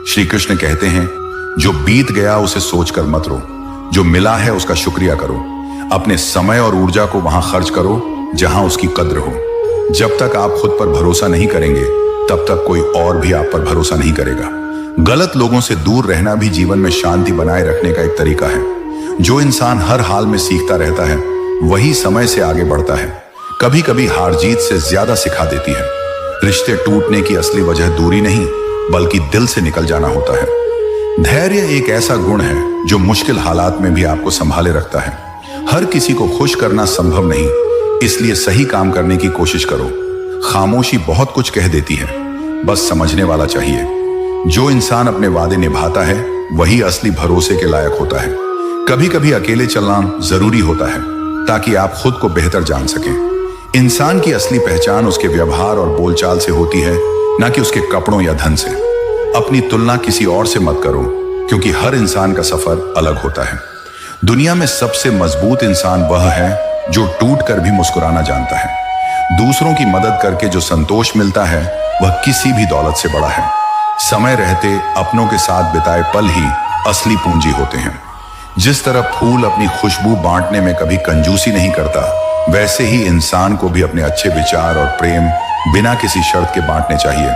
श्री कृष्ण कहते हैं, जो बीत गया उसे सोचकर मत रो, जो मिला है उसका शुक्रिया करो। अपने समय और ऊर्जा को वहां खर्च करो जहां उसकी कद्र हो। जब तक आप खुद पर भरोसा नहीं करेंगे तब तक कोई और भी आप पर भरोसा नहीं करेगा। गलत लोगों से दूर रहना भी जीवन में शांति बनाए रखने का एक तरीका है। जो इंसान हर हाल में सीखता रहता है वही समय से आगे बढ़ता है। कभी कभी हार जीत से ज्यादा सिखा देती है। रिश्ते टूटने की असली वजह दूरी नहीं बल्कि दिल से निकल जाना होता है। धैर्य एक ऐसा गुण है जो मुश्किल हालात में भी आपको संभाले रखता है। हर किसी को खुश करना संभव नहीं, इसलिए सही काम करने की कोशिश करो। खामोशी बहुत कुछ कह देती है, बस समझने वाला चाहिए। जो इंसान अपने वादे निभाता है वही असली भरोसे के लायक होता है। कभी कभी अकेले चलना जरूरी होता है ताकि आप खुद को बेहतर जान सकें। इंसान की असली पहचान उसके व्यवहार और बोलचाल से होती है, ना कि उसके कपड़ों या धन से। अपनी तुलना किसी और से मत करो, क्योंकि हर इंसान का सफर अलग होता है। दुनिया में सबसे मजबूत इंसान वह है जो टूट कर भी मुस्कुराना जानता है। दूसरों की मदद करके जो संतोष मिलता है वह किसी भी दौलत से बड़ा है। समय रहते अपनों के साथ बिताए पल ही असली पूंजी होते हैं। जिस तरह फूल अपनी खुशबू बांटने में कभी कंजूसी नहीं करता, वैसे ही इंसान को भी अपने अच्छे विचार और प्रेम बिना किसी शर्त के बांटने चाहिए,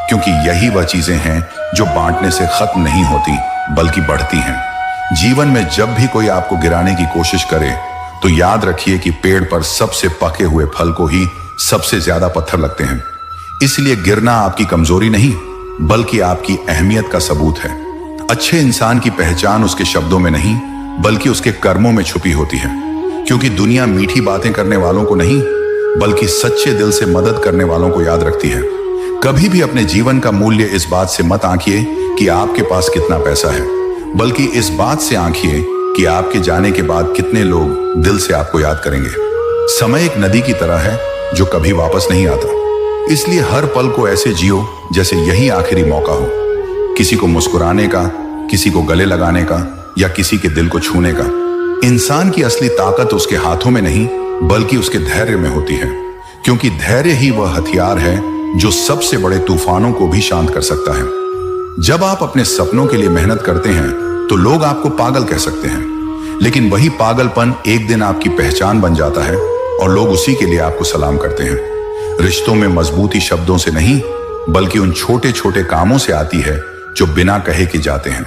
क्योंकि यही वह चीजें हैं जो बांटने से खत्म नहीं होती बल्कि बढ़ती हैं। जीवन में जब भी कोई आपको गिराने की कोशिश करे तो याद रखिए कि पेड़ पर सबसे पके हुए फल को ही सबसे ज्यादा पत्थर लगते हैं। इसलिए गिरना आपकी कमजोरी नहीं बल्कि आपकी अहमियत का सबूत है। अच्छे इंसान की पहचान उसके शब्दों में नहीं बल्कि उसके कर्मों में छुपी होती है, क्योंकि दुनिया मीठी बातें करने वालों को नहीं बल्कि सच्चे दिल से मदद करने वालों को याद रखती है। कभी भी अपने जीवन का मूल्य इस बात से मत आंकिए कि आपके पास कितना पैसा है, बल्कि इस बात से आंकिए कि आपके जाने के बाद कितने लोग दिल से आपको याद करेंगे। समय एक नदी की तरह है जो कभी वापस नहीं आता, इसलिए हर पल को ऐसे जियो जैसे यही आखिरी मौका हो। किसी को मुस्कुराने का, किसी को गले लगाने का या किसी के दिल को छूने का। इंसान की असली ताकत उसके हाथों में नहीं बल्कि उसके धैर्य में होती है, क्योंकि धैर्य ही वह हथियार है जो सबसे बड़े तूफानों को भी शांत कर सकता है। जब आप अपने सपनों के लिए मेहनत करते हैं तो लोग आपको पागल कह सकते हैं, लेकिन वही पागलपन एक दिन आपकी पहचान बन जाता है और लोग उसी के लिए आपको सलाम करते हैं। रिश्तों में मजबूती शब्दों से नहीं बल्कि उन छोटे छोटे कामों से आती है जो बिना कहे के जाते हैं।